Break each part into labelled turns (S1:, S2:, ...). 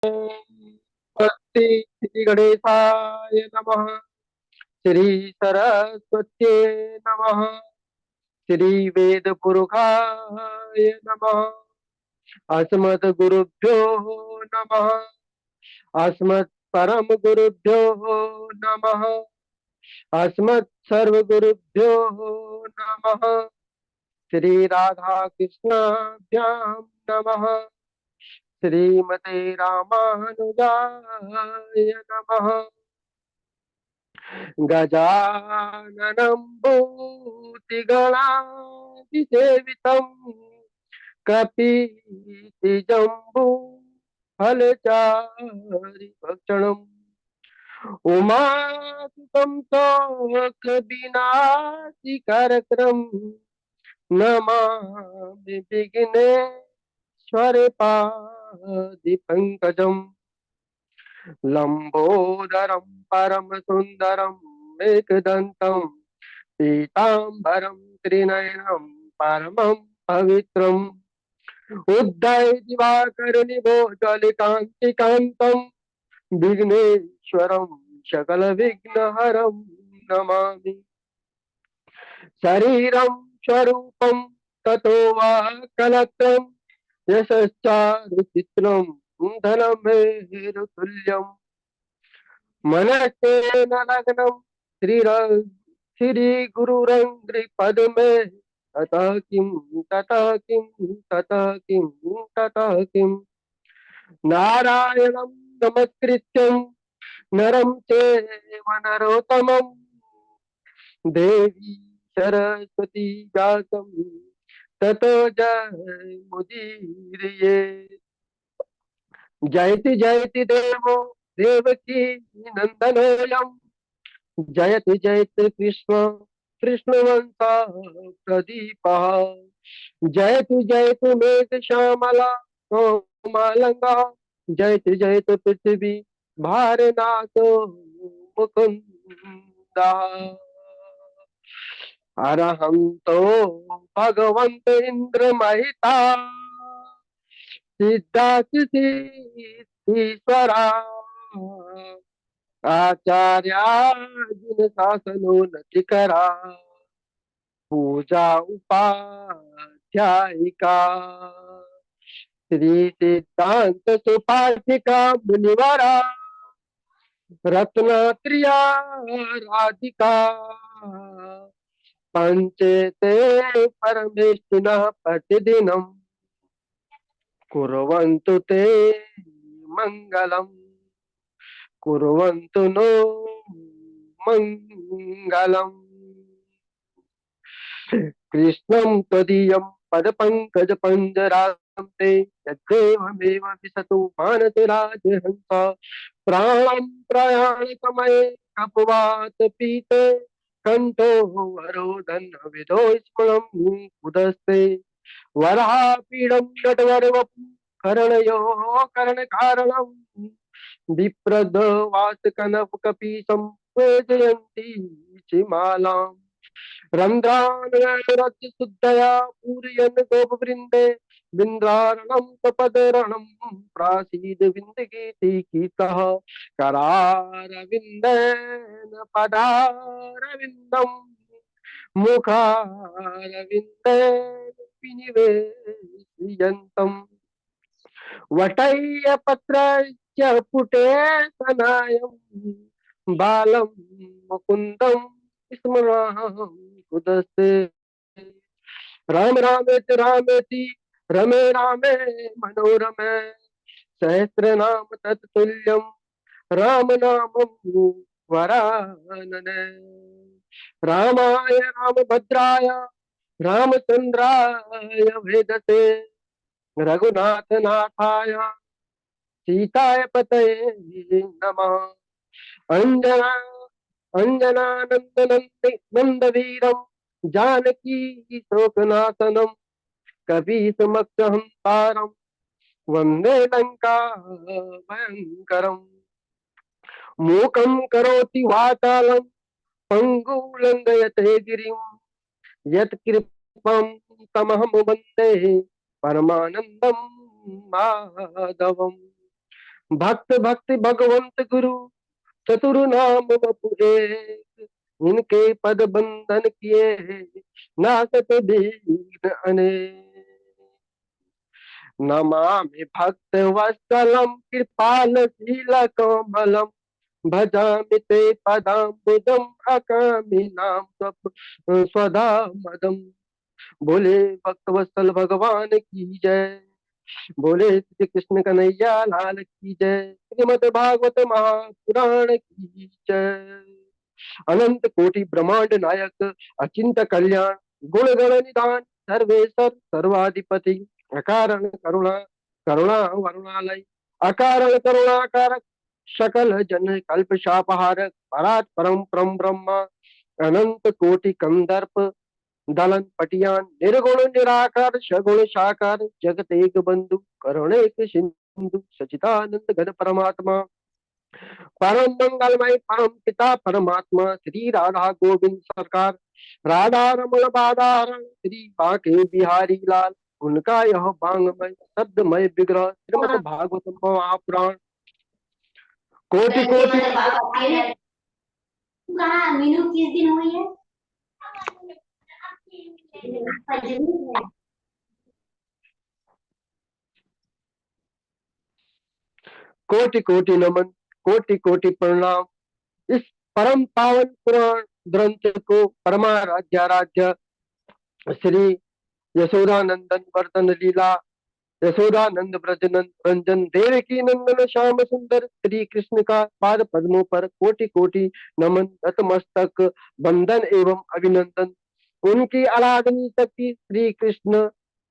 S1: भक्ति श्री गणेशाय नमः। श्री सरस्वत्यै नमः। श्री वेद पुरुषाय नमः। अस्मत् गुरुभ्यो नमः। अस्मत् परम गुरुभ्यो नमः। अस्मत् सर्व गुरुभ्यो नमः। श्री राधा कृष्णाभ्यां नमः। श्रीमते रामानुजाय नमः। गजाननं भूतिगणाधिसेवितं कपीतिजम्बू फलचारिभक्षणम् उमासुतं शोकविनाशिकरक्रम् नमामि विघ्नेश्वर पादिपङ्कजम् लंबोदरम परम सुंदरम एकदंतम पीतांबरम त्रिनयनम परमं पवित्रम उद्धय दिवाकर निभोजलिकांतिकांतम विघ्नेश्वरम सकल विघ्नहरम नमामि शरीरं स्वरूपं ततो वा कलत्रं यशश्चारुचित्रं धनमेरुतुल्यम् मनस्तेन लग्नं श्री गुरुरंग्रि ततः किं ततः किं ततः किं ततः किं नारायणं नमस्कृत्यं नरं चैव नरोत्तमं देवी सरस्वती व्यासं ततो जयमुदीरये जयति जयति देवो देवकी नंदनोऽयं जयति जयति कृष्ण कृष्णवंशा प्रदीपः जयति जयति मेघश्यामला कोमलंगा जयति जयति पृथ्वी भारनाथो मुकुंदा अरहंतो भगवंत इंद्र महिता सिद्धार्थीश्वरा आचार्या जिन शासनो नचिकरा पूजा उपाध्यायिका श्री सिद्धांत सुपाठिका मुनिवरा रत्नात्रिया राधिका पंचेते परमेष्टिनः प्रतिदिनं कुर्वन्तु ते मंगलम् कुर्वन्तु नो मंगलम् कृष्णं त्वदीयं पदपङ्कजपञ्जरां ते यद्देवमेव विशतु मानते राजहंसा प्राणं प्रयाणसमये कपवात पीते कंठो वरोधन विदो स्फुरं उदस्ते वरापीडं नटवरवपु करणयोः करणकारणं विप्रदवासकनकपीशं पूजयन्ती चिमालाम् रंध्रानरस्य शुद्धया पूरयन् गोपवृन्दे बिन्दारणं सपदरणं प्रासीद विन्दगीतिकीतः करारविन्देन पदारविन्दम् मुखारविन्देन विनिवेशयन्तम् वटय्यपत्रस्य पुटे सनायम् बालं मुकुन्दं स्मरामि कुदस्ते राम रामेति रमे रामे मनोरमे सहस्रनाम तत्तुल्यं राम नामं वरानने रामाय रामभद्राय रामचंद्राय वेदसे रघुनाथ नाथाय सीताय पतये नमः अंजना अंजनानंदनंदे नंदवीरम जानकी शोकनाशनम कवि समक्षहं तारम वंदे लंका भयंकरम मूकं करोति वाचालं पंगुलंघयते गिरिं यत्कृपं तमहं वन्दे परमानन्दं माधवम् भक्त भक्ति भगवंत गुरु चतुर नाम बपु एक, इनके पद बंधन किए नासत दीन अनेक। नमामि भक्त वत्सलम कृपाल कमलम, भजामि ते पदाम्बुजम अकामि नाम स्वधा मदम। बोले भक्त वत्सल भगवान की जय, बोले श्री कृष्ण कन्हैया लाल की जय, श्रीमद् भागवत महापुराण की जय। अनंत कोटि ब्रह्मांड नायक अचिंत कल्याण गुण गण निधान सर्वेश्वर सर्वाधिपति अकारण करुणा करुणा वरुणालय अकारण करुणाकारक सकल जन कल्प शापहारक परात परम परम ब्रह्मा अनंत कोटि कंदर्प दलन पटियान निर्गुण निराकार सगुण साकार जगत एक बंधु करुण एक सिंधु सचिदानंद घन परमात्मा परम मंगलमय परम पिता परमात्मा श्री राधा गोविंद सरकार, राधा रमण बाधारण श्री बांके बिहारी लाल, उनका यह बांगमय शब्दमय विग्रह श्रीमद् भागवत महापुराण कोटि कोटि मीनू किस दिन हुई है? कोटि कोटि नमन कोटि कोटि प्रणाम। इस परम पावन पुराण ग्रंथ को परमाराध्य राज्य श्री यशोदानंदन वर्तन लीला यशोदानंद ब्रजनंद रंजन देवकी नंदन श्याम सुंदर श्री कृष्ण का पाद पद्मों पर कोटि कोटि नमन नतमस्तक वंदन एवं अभिनंदन। उनकी आराधनी शक्ति श्री कृष्ण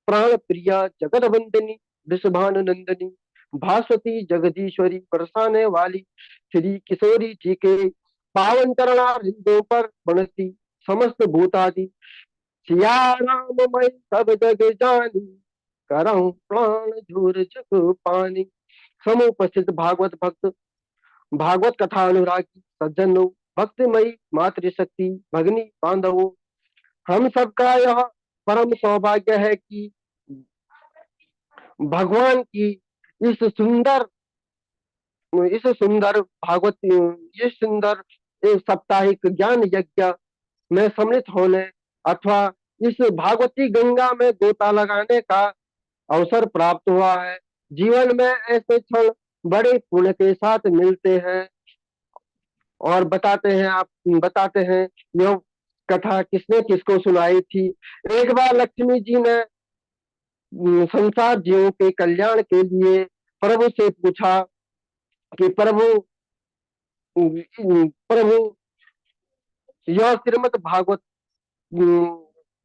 S1: प्राण प्रिया जगत वंदिनी वृषभानु नंदिनी भास्वती जगदीश्वरी बरसाने वाली श्री किशोरी जी के पावन चरणारविंदों पर बनती समस्त भूतादि सिया राम मई सब जग जानी करहूं प्राण झूर जग पानी। समुपस्थित भागवत भक्त भागवत कथा अनुरागी सज्जनों भक्तिमयी मातृशक्ति भगनी बांधवों, हम सबका यह परम सौभाग्य है कि भगवान की इस सुंदर भागवत इस सुंदर साप्ताहिक ज्ञान यज्ञ में सम्मिलित होने अथवा इस भागवती गंगा में गोता लगाने का अवसर प्राप्त हुआ है। जीवन में ऐसे क्षण बड़े पुण्य के साथ मिलते हैं। और बताते हैं यह कथा किसने किसको सुनाई थी। एक बार लक्ष्मी जी ने संसार जीवों के कल्याण के लिए प्रभु से पूछा कि प्रभु प्रभु यह श्रीमद् भागवत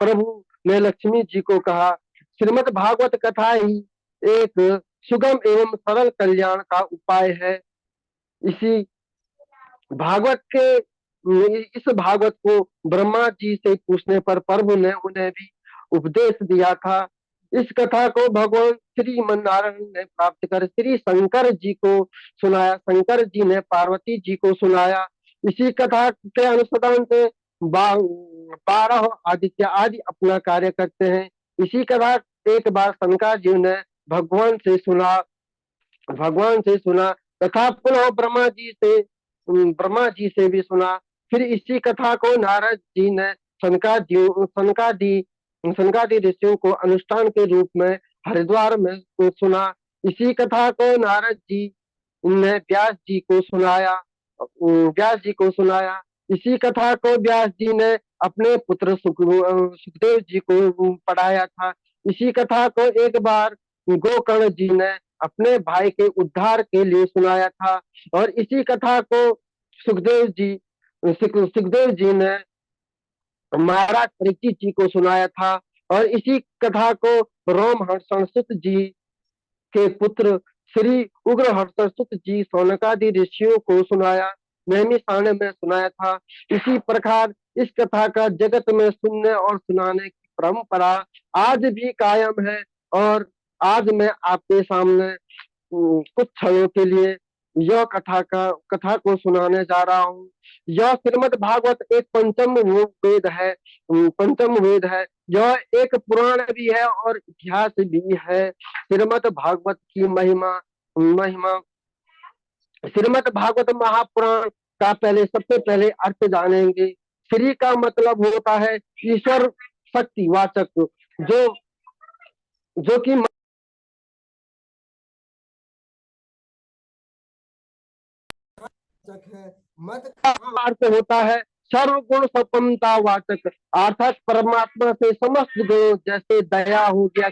S1: प्रभु ने लक्ष्मी जी को कहा श्रीमद् भागवत कथा ही एक सुगम एवं सरल कल्याण का उपाय है। इसी भागवत के इस भागवत को ब्रह्मा जी से पूछने पर प्रभु ने उन्हें भी उपदेश दिया था। इस कथा को भगवान श्री नारायण ने प्राप्त कर श्री शंकर जी को सुनाया, शंकर जी ने पार्वती जी को सुनाया। इसी कथा के अनुसंधान से 12 आदित्य आदि अपना कार्य करते हैं। इसी कथा एक बार शंकर जी ने भगवान से सुना तथा पुनः ब्रह्मा जी से भी सुना। फिर इसी कथा को नारद जी ने सनकादि ऋषियों को अनुष्ठान के रूप में हरिद्वार में सुना। इसी कथा को नारद जी ने व्यास जी को सुनाया। इसी कथा को व्यास जी ने अपने पुत्र सुखदेव जी को पढ़ाया था। इसी कथा को एक बार गोकर्ण जी ने अपने भाई के उद्धार के लिए सुनाया था। और इसी कथा को सुखदेव जी ने महाराज परीक्षित जी को सुनाया था। और इसी कथा को रोमहर्षण जी के पुत्र श्री उग्र हर्षसुत जी सौनकादि ऋषियों को सुनाया, नैमिषारण्य में सुनाया था। इसी प्रकार इस कथा का जगत में सुनने और सुनाने की परंपरा आज भी कायम है। और आज मैं आपके सामने कुछ क्षणों के लिए यह कथा को सुनाने जा रहा हूँ। यह श्रीमद् भागवत एक पंचम वेद है। यह एक पुराण भी है और इतिहास भी है। श्रीमद् भागवत की महिमा श्रीमद् भागवत महापुराण का पहले सबसे पहले अर्थ जानेंगे। श्री का मतलब होता है ईश्वर शक्ति वाचक, जो जो कि है। मत का अर्थ होता है सर्वगुण संपन्नता वाचक, अर्थात परमात्मा से समस्त गुण जैसे दया हो गया,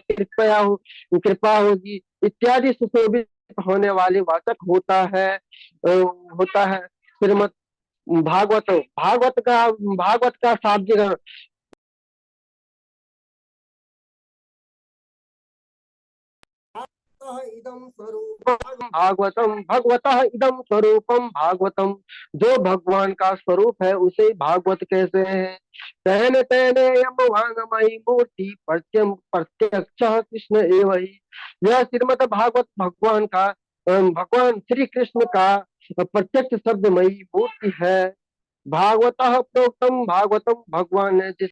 S1: कृपा होगी इत्यादि सुशोभित होने वाले वाचक होता है श्रीमद् भागवत। भागवत का शाब्दिक इदम स्वरूपम भागवतम, भगवतः इदम स्वरूपम भागवतम, जो भगवान का स्वरूप है उसे भागवत कहते हैं। तेन तेने यम वांगमयी मूर्ति प्रत्यम प्रत्यक्ष कृष्ण एव ही। यह श्रीमद् भागवत भगवान श्री कृष्ण का प्रत्यक्ष शब्दमयी मूर्ति है। भागवतः प्रोक्तम भागवतम, भगवान ने जिस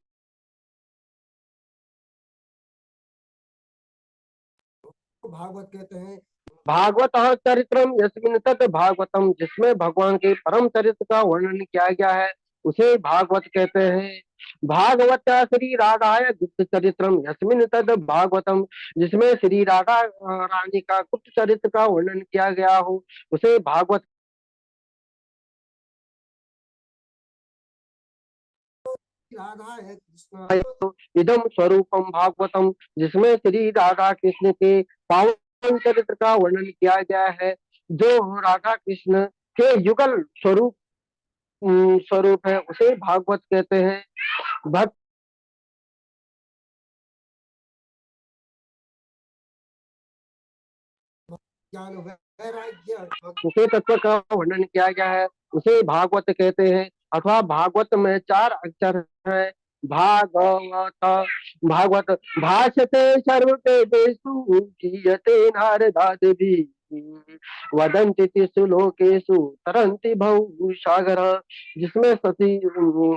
S1: भागवत कहते हैं। भागवत चरित्रम यस्मिन् तत् भागवतम, जिसमें भगवान के परम चरित्र का वर्णन किया गया है उसे भागवत कहते हैं। भागवत श्री राधाय गुप्त चरित्रम यस्मिन् तत् भागवतम, जिसमें श्री राधा रानी का गुप्त चरित्र का वर्णन किया गया हो उसे भागवत। राधा है कृष्ण इदम स्वरूपम भागवतम, जिसमें श्री राधा कृष्ण के पावन चरित्र का वर्णन किया गया है, जो राधा कृष्ण के युगल स्वरूप है उसे भागवत कहते हैं। भक्त ज्ञान वैराग्य उसे तत्व का वर्णन किया गया है उसे भागवत कहते हैं। अथवा भागवत में 4 अक्षर है। भागवत भागवत भाषते सर्ववेदेषु गीयते नारदादिभिः वदन्ति तिषु लोकेषु तरन्ति भवसागर, जिसमें सती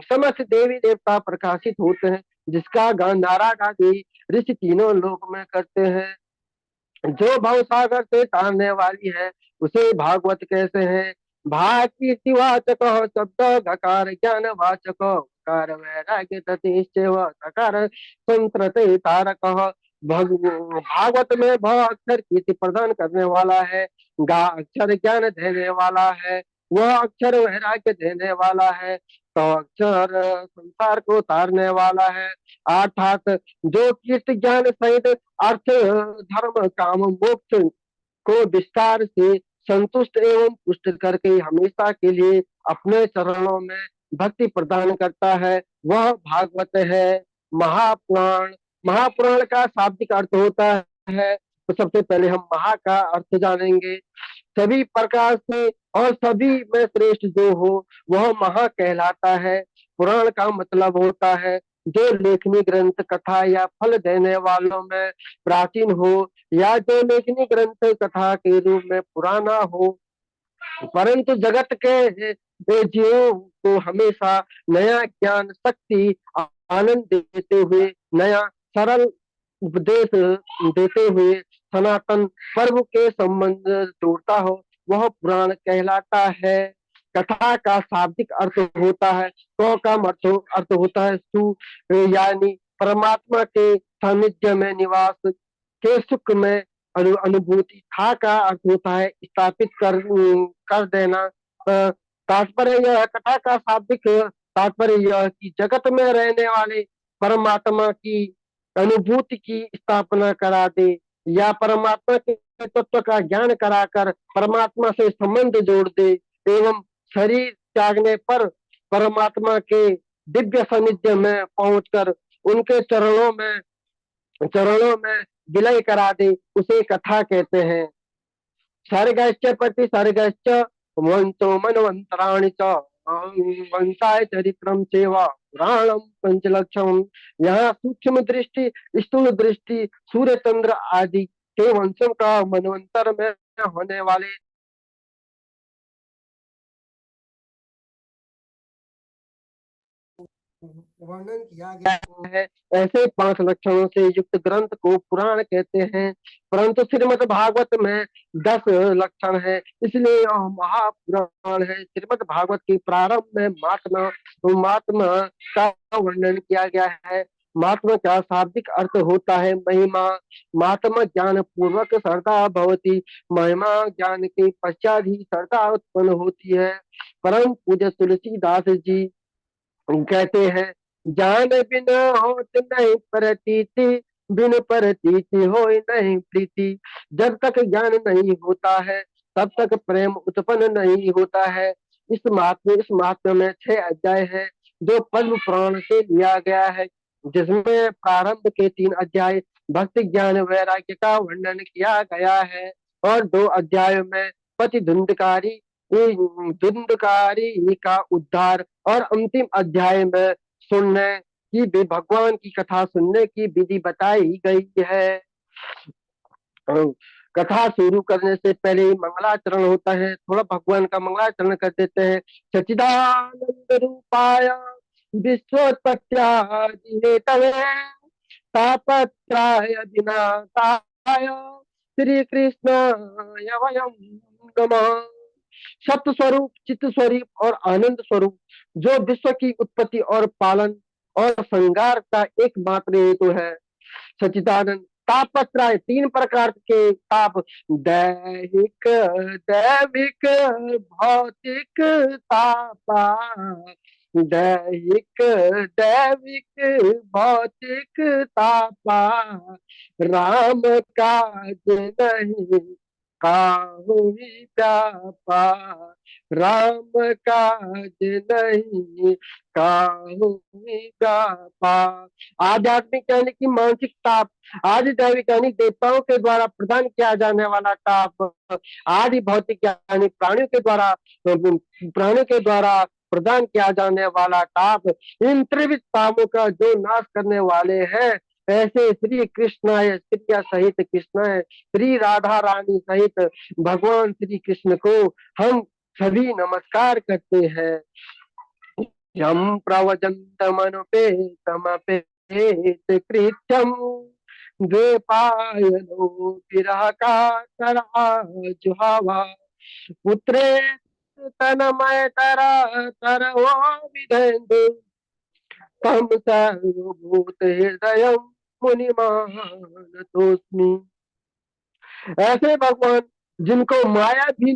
S1: समस्त देवी देवता प्रकाशित होते हैं, जिसका गान नारद आदि ऋषि तीनों लोक में करते हैं। जो भवसागर से तारने वाली है उसे भागवत कहते हैं। भाकीर्तिवाचक शब्द घकार ज्ञान वाचक, कार वैराग्य ततिश्चैव सकार संत्रते तारक। भागवत में भ अक्षर कीर्ति प्रदान करने वाला है, गा अक्षर ज्ञान देने वाला है, वह अक्षर वैराग्य देने वाला है, तो अक्षर संसार को तारने वाला है। अर्थात जो कीर्ति ज्ञान सहित अर्थ धर्म काम मोक्ष को विस्तार से संतुष्ट एवं पुष्ट करके हमेशा के लिए अपने चरणों में भक्ति प्रदान करता है, वह भागवत है। महापुराण महापुराण का शाब्दिक अर्थ होता है, तो सबसे पहले हम महा का अर्थ जानेंगे। सभी प्रकार से और सभी में श्रेष्ठ जो हो वह महा कहलाता है। पुराण का मतलब होता है जो लेखनी ग्रंथ कथा या फल देने वालों में प्राचीन हो, या जो लेखनी ग्रंथ कथा के रूप में पुराना हो, परंतु जगत के जीवों को हमेशा नया ज्ञान शक्ति आनंद देते हुए, नया सरल उपदेश देते हुए सनातन पर्व के संबंध जोड़ता हो, वह पुराण कहलाता है। कथा का शाब्दिक अर्थ होता है, कौ का अर्थ होता है सु, यानी परमात्मा के सानिध्य में निवास के सुख में अनुभूति। था का अर्थ होता है स्थापित कर देना। तात्पर्य यह कथा का शाब्दिक तात्पर्य यह कि जगत में रहने वाले परमात्मा की अनुभूति की स्थापना करा दे, या परमात्मा के तत्व का ज्ञान कराकर परमात्मा से संबंध जोड़ दे, एवं शरीर त्यागने पर परमात्मा के दिव्य सानिध्य में पहुंचकर उनके चरणों में विलय करा दे, उसे कथा कहते हैं। सर्गश्च प्रति सर्गश्च वंतो मनवंतराणि च वंशाय चरित्रम सेवा पुराणम पंचलक्षम। यहाँ सूक्ष्म दृष्टि, स्थूल दृष्टि, सूर्य चंद्र आदि के वंशों का मनवंतर में होने वाले वर्णन किया गया है। ऐसे 5 लक्षणों से युक्त ग्रंथ को पुराण कहते हैं, परंतु श्रीमद् भागवत में 10 लक्षण है, इसलिए यह महापुराण है। श्रीमद् भागवत के प्रारंभ में महात्मा महात्मा का वर्णन किया गया है। महात्मा का शाब्दिक अर्थ होता है महिमा। महात्मा ज्ञान पूर्वक श्रद्धा भवती, महिमा ज्ञान के पश्चात ही श्रद्धा उत्पन्न होती है। परम पूज्य तुलसीदास जी कहते हैं, जान बिन होत नहीं प्रतीति, बिन प्रतीति हो नहीं प्रीति। जब तक ज्ञान नहीं होता है तब तक प्रेम उत्पन्न नहीं होता है। इस महात्म्य में 6 अध्याय है जो पद्म पुराण से लिया गया है, जिसमें प्रारंभ के 3 अध्याय भक्ति ज्ञान वैराग्य का वर्णन किया गया है, और 2 अध्यायों में पति धुंधकारी का उद्धार, और अंतिम अध्याय में सुनने की भी भगवान की कथा सुनने की विधि बताई गई है। कथा शुरू करने से पहले मंगलाचरण होता है, थोड़ा भगवान का मंगलाचरण कर देते हैं। सच्चिदानंद रूपाय विश्वोत्पत्त्यादि हेतवे तापत्राय विनाशाय श्री कृष्णाय वयं नमः। सत्य स्वरूप, चित्त स्वरूप और आनंद स्वरूप, जो विश्व की उत्पत्ति और पालन और संगार का एकमात्र हेतु है। सच्चिदानंद तापत्राय, 3 प्रकार के ताप, दैहिक दैविक भौतिक तापा। दैहिक दैविक भौतिक तापा, राम काज नहीं काहू व्यापा। राम काज नहीं काहू व्यापा। आध्यात्मिक यानी कि मानसिक ताप, आदि दैविक यानी देवताओं के द्वारा प्रदान किया जाने वाला ताप, आदि भौतिक यानी प्राणियों के द्वारा प्रदान किया जाने वाला ताप। इन त्रिविध तापों का जो नाश करने वाले हैं, ऐसे श्री कृष्ण है, श्री सहित कृष्ण है, श्री राधा रानी सहित भगवान श्री कृष्ण को हम सभी नमस्कार करते हैं। यम प्रवजंतमनुपेतमपेत कृत्यम, द्वेपायनो विरह का करा जुहावा। पुत्रे तनमय तरा तरवो विधेन्दु, तम सर्वभूत हृदय मुनिमान तोस्मि। ऐसे भगवान जिनको माया भी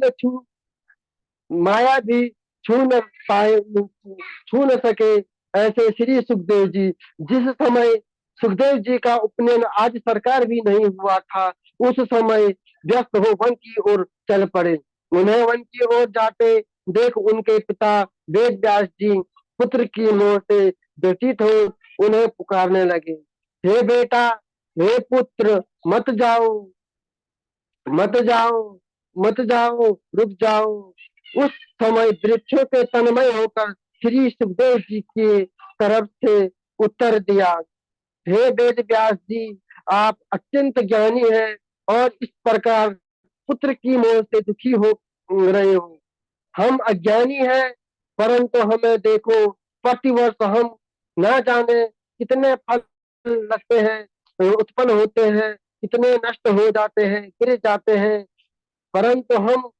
S1: छू न पाए, छू न सके, ऐसे श्री सुखदेव जी, जिस समय सुखदेव जी का उपनयन आज सरकार भी नहीं हुआ था, उस समय व्यस्त हो वन की ओर चल पड़े। उन्हें वन की ओर जाते देख उनके पिता वेद व्यास जी पुत्र की मोह से व्यतीत हो उन्हें पुकारने लगे, हे बेटा, हे पुत्र, मत जाओ, मत जाओ, मत जाओ, रुक जाओ। उस समय वृक्षों के तन्मय होकर श्री सुखदेव जी की तरफ से उत्तर दिया, हे वेद व्यास जी, आप अत्यंत ज्ञानी हैं और इस प्रकार पुत्र की मोह से दुखी हो रहे हो। हम अज्ञानी हैं, परंतु हमें देखो, प्रतिवर्ष हम न जाने कितने फल लगते हैं, उत्पन्न होते हैं, कितने नष्ट हो जाते हैं, गिर जाते हैं, परंतु हम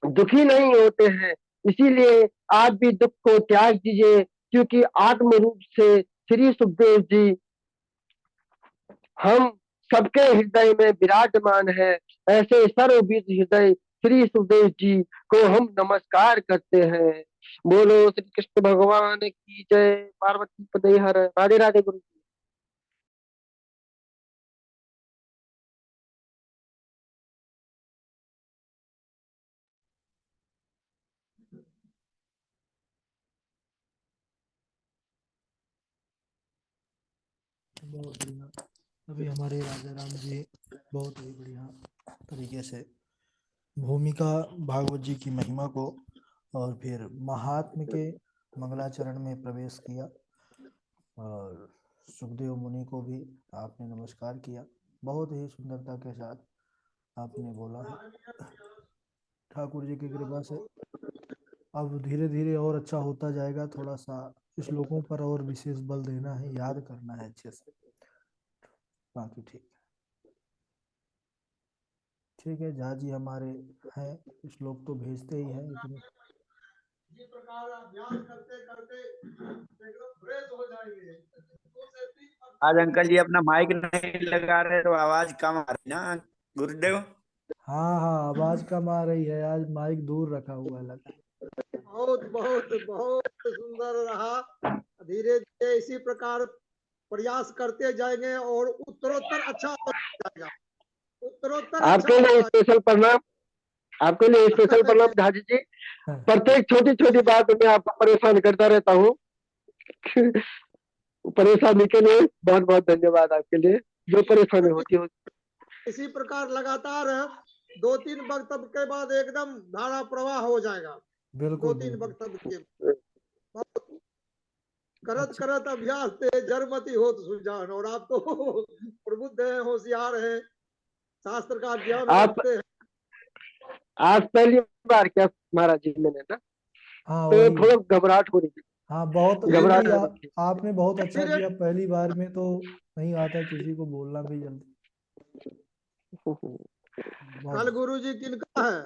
S1: दुखी नहीं होते हैं। इसीलिए आप भी दुख को त्याग दीजिए, क्योंकि आत्म रूप से श्री सुखदेव जी हम सबके हृदय में विराजमान है। ऐसे सर्वविद हृदय श्री सुखदेव जी को हम नमस्कार करते हैं। बोलो श्री कृष्ण भगवान की जय। पार्वती पदे हर। राधे राधे गुरु जी।
S2: बहुत बढ़िया। अभी हमारे राजा राम जी बहुत ही बढ़िया तरीके से भूमिका भागवत जी की महिमा को और फिर महात्म के मंगलाचरण में प्रवेश किया, और सुखदेव मुनि को भी आपने नमस्कार किया। बहुत ही सुंदरता के साथ आपने बोला है। ठाकुर जी की कृपा से अब धीरे धीरे और अच्छा होता जाएगा। थोड़ा सा श्लोकों पर और विशेष बल देना है, याद करना है अच्छे से। बाकी ठीक है। ठीक है, झा जी हमारे हैं, श्लोक तो भेजते ही हैं इतने।
S3: इसी प्रकार अभ्यास करते करते एकदम फ्रेश हो जाएंगे।
S4: आज अंकल जी अपना माइक नहीं लगा रहे तो आवाज कम आ रही ना गुरुदेव।
S2: हाँ हाँ, आवाज कम आ रही है, आज माइक दूर रखा हुआ लगा।
S3: बहुत बहुत बहुत सुंदर रहा। धीरे धीरे इसी प्रकार प्रयास करते जाएंगे और उत्तरोत्तर अच्छा हो जाएगा, उत्तरोत्तर अच्छा
S1: आपके लिए
S3: होगा।
S1: स्पेशल प्रणाम, आपके लिए स्पेशल प्रणाम झा जी। प्रत्येक छोटी छोटी बात में आपको परेशान करता रहता हूँ। परेशानी के लिए बहुत बहुत धन्यवाद आपके लिए, जो परेशानी होती हो।
S3: इसी प्रकार लगातार 2-3 वक्तव्य के बाद एकदम धारा प्रवाह हो जाएगा।
S2: बिल्कुल
S3: 2-3
S2: बिल्कुल।
S3: वक्तव्य के करत
S2: अच्छा।
S3: करत अभ्यास ते जड़मति होत सुजान। और आप तो प्रबुद्ध हैं, होशियार हैं, शास्त्र का ज्ञान
S1: आप
S3: रखते हैं।
S1: आज पहली बार क्या महाराज जी मैंने ना,
S2: हाँ
S1: तो
S2: वही।
S1: थोड़ा घबराहट हो रही थी,
S2: हाँ बहुत, फिर
S1: घबराहट
S2: भी
S1: हो रही थी।
S2: आपने बहुत अच्छा
S3: फिर
S2: किया, पहली बार में तो नहीं आता किसी को बोलना भी जल्दी।
S3: कल
S2: बहुत।
S3: गुरु जी किनका है?